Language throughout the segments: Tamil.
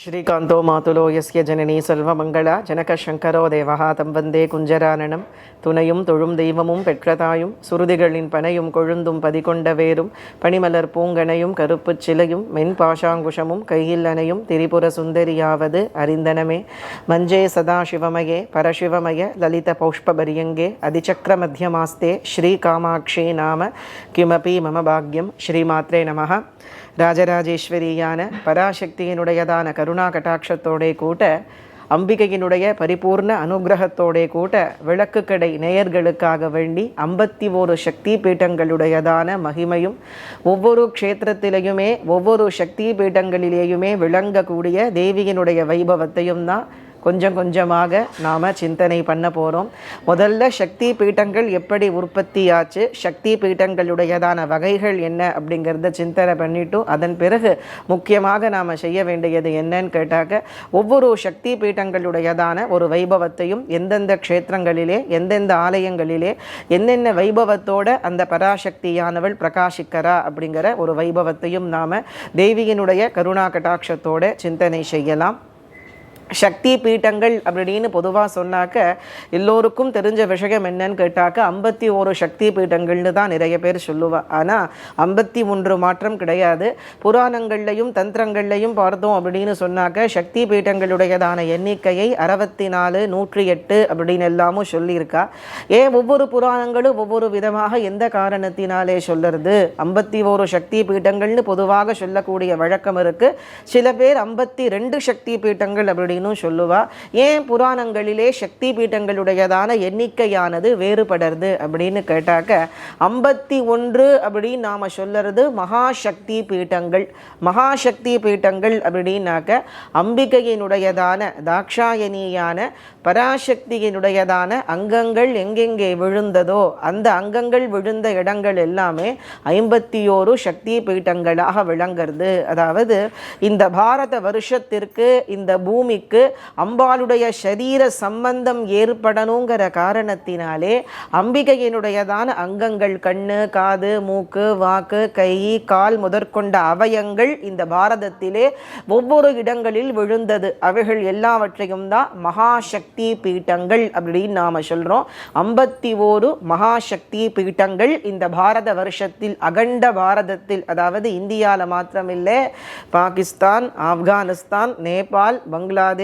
श्रीकांतो मातुलो यस्य जननी सर्वमंगला जनकशंकरो देवः तम वन्दे कुञ्जराननं துணையும் தொழும் தெய்வமும் பெற்றதாயும் சுருதிகளின் பனையும் கொழுந்தும் பதிகொண்ட வேரும் பனிமலர் பூங்கனையும் கருப்புச் சிலையும் மென்பாஷாங்குஷமும் கையில் அணையும் திரிபுர சுந்தரியாவது அறிந்தனமே மஞ்சே சதாசிவமயே பரசிவமய லலித பௌஷ்பபரியங்கே அதிசக்கர மத்தியமாஸ்தே ஸ்ரீ காமாட்சி நாம கிமபி மம பாக்யம் ஸ்ரீமாத்ரே நமः. ராஜராஜேஸ்வரியான பராசக்தியினுடையதான கருணா கட்டாட்சத்தோடே கூட்ட அம்பிகையினுடைய பரிபூர்ண அனுகிரகத்தோடே கூட்ட விளக்கு கடை நேயர்களுக்காக வேண்டி 51 சக்தி பீட்டங்களுடையதான மகிமையும் ஒவ்வொரு க்ஷேத்திரத்திலேயுமே ஒவ்வொரு சக்தி பீட்டங்களிலேயுமே விளங்கக்கூடிய தேவியினுடைய வைபவத்தையும் தான் கொஞ்சம் கொஞ்சமாக நாம் சிந்தனை பண்ண போகிறோம். முதல்ல சக்தி பீட்டங்கள் எப்படி உற்பத்தியாச்சு, சக்தி பீட்டங்களுடையதான வகைகள் என்ன அப்படிங்கிறத சிந்தனை பண்ணிவிட்டு அதன் பிறகு முக்கியமாக நாம் செய்ய வேண்டியது என்னன்னு கேட்டாக்க ஒவ்வொரு சக்தி பீட்டங்களுடையதான ஒரு வைபவத்தையும் எந்தெந்த க்ஷேத்திரங்களிலே எந்தெந்த ஆலயங்களிலே என்னென்ன வைபவத்தோடு அந்த பராசக்தியானவள் பிரகாசிக்கிறா அப்படிங்கிற ஒரு வைபவத்தையும் நாம் தேவியினுடைய கருணா கட்டாட்சத்தோடு சிந்தனை செய்யலாம். சக்தி பீட்டங்கள் அப்படின்னு பொதுவாக சொன்னாக்க எல்லோருக்கும் தெரிஞ்ச விஷயம் என்னன்னு கேட்டாக்க 51 சக்தி பீட்டங்கள்னு தான் நிறைய பேர் சொல்லுவா. ஆனால் 51 மாற்றம் கிடையாது. புராணங்கள்லையும் தந்திரங்கள்லையும் பார்த்தோம் அப்படின்னு சொன்னாக்க சக்தி பீட்டங்களுடையதான எண்ணிக்கையை 64, 108 அப்படின்னு எல்லாமும் சொல்லியிருக்கா. ஏன் ஒவ்வொரு புராணங்களும் ஒவ்வொரு விதமாக எந்த காரணத்தினாலே சொல்லுறது? 51 சக்தி பீட்டங்கள்னு பொதுவாக சொல்லக்கூடிய வழக்கம் இருக்குது. சில பேர் 52 சக்தி பீட்டங்கள் அப்படின்னு சொல்லுவா. ஏன் புராணங்களிலே சக்தி பீட்டங்களுடையதான எண்ணிக்கையானது வேறுபடுறது அப்படின்னு கேட்டாக்க 51 அப்படின்னு நாம சொல்லுறது மகாசக்தி பீட்டங்கள். மகாசக்தி பீட்டங்கள் அப்படின்னாக்க அம்பிகையினுடையதான தாக்ஷாயணியான பராசக்தியினுடையதான அங்கங்கள் எங்கெங்கே விழுந்ததோ அந்த அங்கங்கள் விழுந்த இடங்கள் எல்லாமே 51 சக்தி பீட்டங்களாக விளங்குறது. அதாவது இந்த பாரத வருஷத்திற்கு இந்த பூமிக்கு அம்பாளுடைய சரீர சம்பந்தம் ஏற்படணுங்கிற காரணத்தினாலே அம்பிகையினுடையதான அங்கங்கள் கண்ணு, காது, மூக்கு, வாக்கு, கை, கால் முதற்கொண்ட அவயங்கள் இந்த பாரதத்திலே ஒவ்வொரு இடங்களில் விழுந்தது. அவைகள் எல்லாவற்றையும் தான் மகாசக்தி பீட்டங்கள் அப்படின்னு நாம சொல்றோம். 51 மகாசக்தி பீட்டங்கள் இந்த பாரத வருஷத்தில் அகண்ட பாரதத்தில், அதாவது இந்தியாவில் மாத்திரமில்லை, பாகிஸ்தான், ஆப்கானிஸ்தான், நேபாள், பங்களாதேஷ்,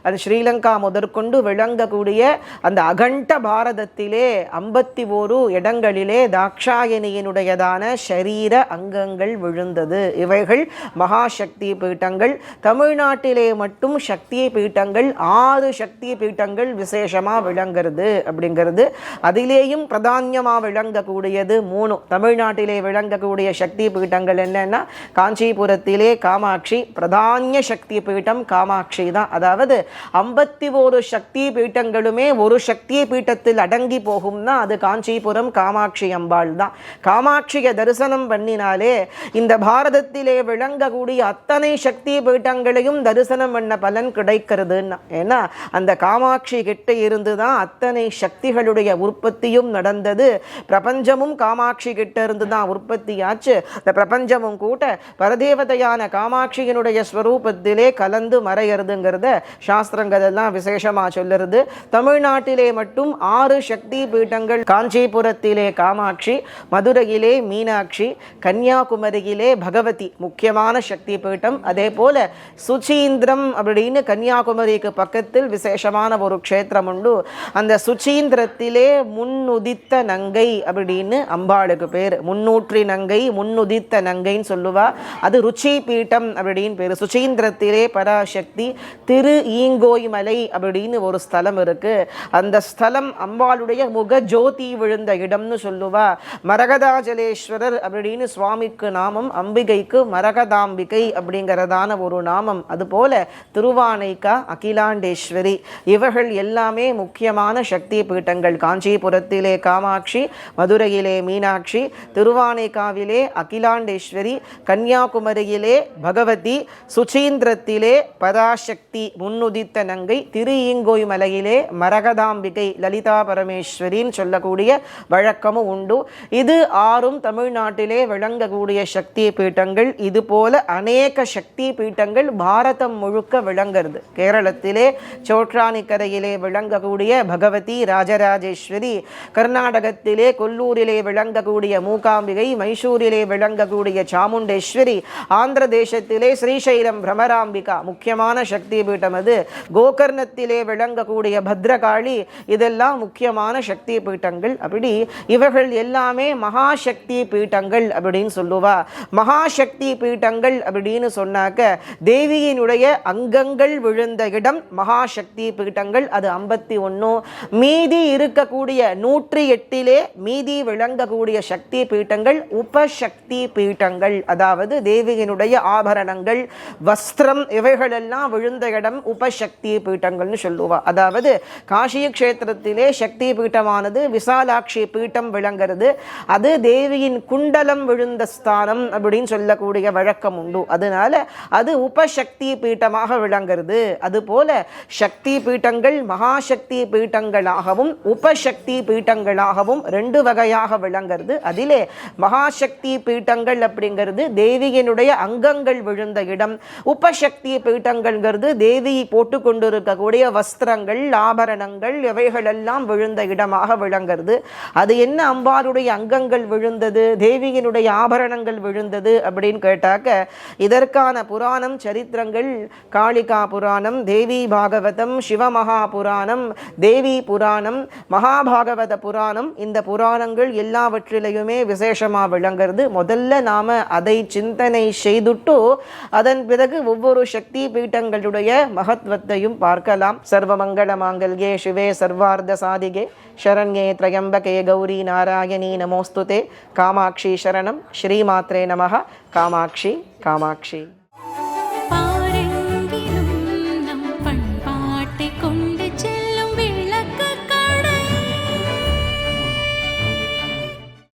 அது ஸ்ரீலங்கா முதற்கொண்டு விளங்கக்கூடிய அந்த அகண்ட பாரதத்திலே 51 இடங்களிலே தாக்ஷாயணியினுடையதான ஷரீர அங்கங்கள் விழுந்தது. இவைகள் மகாசக்தி பீட்டங்கள். தமிழ்நாட்டிலே மட்டும் சக்தி பீட்டங்கள் 6 சக்தி பீட்டங்கள் விசேஷமாக விளங்குறது அப்படிங்கிறது. அதிலேயும் பிரதானியமாக விளங்கக்கூடியது 3. தமிழ்நாட்டிலே விளங்கக்கூடிய சக்தி பீட்டங்கள் என்னன்னா காஞ்சிபுரத்திலே காமாட்சி பிரதானிய சக்தி பீட்டம் காமாட்சி தான். அதாவது 51 சக்தி பீட்டங்களுமே ஒரு சக்தி பீட்டத்தில் அடங்கி போகும்னா அது காஞ்சிபுரம் காமாட்சி அம்பாள் தான். காமாட்சியை தரிசனம் பண்ணினாலே இந்த பாரதத்திலே விளங்கக்கூடிய அத்தனை சக்தி பீட்டங்களையும் தரிசனம் பண்ண பலன் கிடைக்கிறதுன்னா. ஏன்னா அந்த காமாட்சி கிட்ட இருந்து தான் அத்தனை சக்திகளுடைய உற்பத்தியும் நடந்தது. பிரபஞ்சமும் காமாட்சி கிட்ட இருந்து தான் உற்பத்தியாச்சு. இந்த பிரபஞ்சமும் கூட பரதேவதையான காமாட்சியினுடைய ஸ்வரூபத்திலே கலந்து மறையிறதுங்கிறத சாஸ்திரங்கள் எல்லாம் விசேஷமாக சொல்லுறது. தமிழ்நாட்டிலே மட்டும் 6 சக்தி பீட்டங்கள். காஞ்சிபுரத்திலே காமாட்சி, மதுரையிலே மீனாட்சி, கன்னியாகுமரியிலே பகவதி முக்கியமான சக்தி பீட்டம். அதே போல சுச்சீந்திரம் அப்படின்னு கன்னியாகுமரிக்கு பக்கத்தில் விசேஷமான ஒரு க்ஷேத்திரம் உண்டு. அந்த சுச்சீந்திரத்திலே முன்னுதித்த நங்கை அப்படின்னு அம்பாளுக்கு பேர். முன்னூற்றி நங்கை, முன்னுதித்த நங்கைன்னு சொல்லுவா. அது ருச்சி பீட்டம் அப்படின்னு பேர். சுச்சீந்திரத்திலே பராசக்தி. திரு ஈங்கோய் மலை அப்படின்னு ஒரு ஸ்தலம் இருக்கு. அந்த ஸ்தலம் அம்பாளுடைய முக ஜோதி விழுந்த இடம்னு சொல்லுவா. மரகதாஜலேஸ்வரர் அப்படின்னு சுவாமிக்கு நாமம், அம்பிகைக்கு மரகதாம்பிகை அப்படிங்கிறதான ஒரு நாமம். அதுபோல திருவானைக்கா, அகிலாண்டேஸ்வரி, இவர்கள் எல்லாமே முக்கியமான சக்தி பீட்டங்கள். காஞ்சிபுரத்திலே காமாட்சி, மதுரையிலே மீனாட்சி, திருவானைக்காவிலே அகிலாண்டேஸ்வரி, கன்னியாகுமரியிலே பகவதி, சுச்சீந்திரத்திலே பராசக்தி பராசக்தி முன்னுதித்த நங்கை திரு ஈங்கோய் மலையிலே மரகதாம்பிகை லலிதா பரமேஸ்வரின்னு சொல்லக்கூடிய வழக்கமும் உண்டு. இது 6ம் தமிழ்நாட்டிலே விளங்கக்கூடிய சக்தி பீட்டங்கள். இது போல அநேக சக்தி பீட்டங்கள் பாரதம் முழுக்க விளங்குறது. கேரளத்திலே சோற்றானிக்கரையிலே விளங்கக்கூடிய பகவதி ராஜராஜேஸ்வரி, கர்நாடகத்திலே கொல்லூரிலே விளங்கக்கூடிய மூகாம்பிகை, மைசூரிலே விளங்கக்கூடிய சாமுண்டேஸ்வரி, ஆந்திர தேசத்திலே ஸ்ரீசைலம் பிரமராம்பிகா முக்கியமான சக்தி பீட்டம். அது கோகர்ணத்திலே விளங்கக்கூடிய பத்ரகாளி, இதெல்லாம் முக்கியமான சக்தி பீட்டங்கள். அப்படி இவர்கள் எல்லாமே மகாசக்தி பீட்டங்கள் அப்படின்னு சொல்லுவா. மகாசக்தி பீட்டங்கள் அப்படின்னு சொன்னாக்க தேவியினுடைய அங்கங்கள் விழுந்த இடம் மகாசக்தி பீட்டங்கள். அது 51. மீதி இருக்கக்கூடிய 108லே மீதி விளங்கக்கூடிய சக்தி பீட்டங்கள் உபசக்தி பீட்டங்கள். அதாவது தேவியினுடைய ஆபரணங்கள், வஸ்திரம், இவைகளெல்லாம் விழுந்த இடம் உபசக்தி பீட்டங்கள்னு சொல்லுவா. அதாவது காஷி கஷேத்திரத்திலே சக்தி பீட்டமானது விசாலாட்சி பீட்டம் விளங்குறது. அது தேவியின் குண்டலம் விழுந்த ஸ்தானம் அப்படின்னு சொல்லக்கூடிய வழக்கம் உண்டு. அதனால அது உபசக்தி பீட்டமாக விளங்குறது. அதுபோல சக்தி பீட்டங்கள் மகாசக்தி பீட்டங்களாகவும் உபசக்தி பீட்டங்களாகவும் 2 வகையாக விளங்குறது. அதிலே மகாசக்தி பீட்டங்கள் அப்படிங்கிறது தேவியினுடைய அங்கங்கள் விழுந்த இடம். உபசக்தி பீட்டங்கள்ங்கிறது தேவி போட்டு கொண்டிருக்கக்கூடிய வஸ்திரங்கள், ஆபரணங்கள், இவைகளெல்லாம் விழுந்த இடமாக விளங்குறது. அது என்ன அம்பாளுடைய அங்கங்கள் விழுந்தது, தேவியினுடைய ஆபரணங்கள் விழுந்தது அப்படின்னு கேட்டாக்க இதற்கான புராணம் சரித்திரங்கள் காளிகா புராணம், தேவி பாகவதம், சிவமகா புராணம், தேவி புராணம், மகாபாகவத புராணம். இந்த புராணங்கள் எல்லாவற்றிலையுமே விசேஷமா விளங்குறது. முதல்ல நாம அதை சிந்தனை செய்துட்டு அதன் பிறகு ஒவ்வொரு சக்தி பீட்டங்களுடைய மகத்துவத்தையும் பார்க்கலாம். சர்வமங்கள மாங்கல்யே சிவே சர்வார்த்த சாதிகே சரண்யே த்ரயம்பகே கௌரி நாராயணி நமோஸ்துதே. காமாட்சி சரணம். ஸ்ரீமாத்ரே நமः. காமாட்சி காமாட்சி.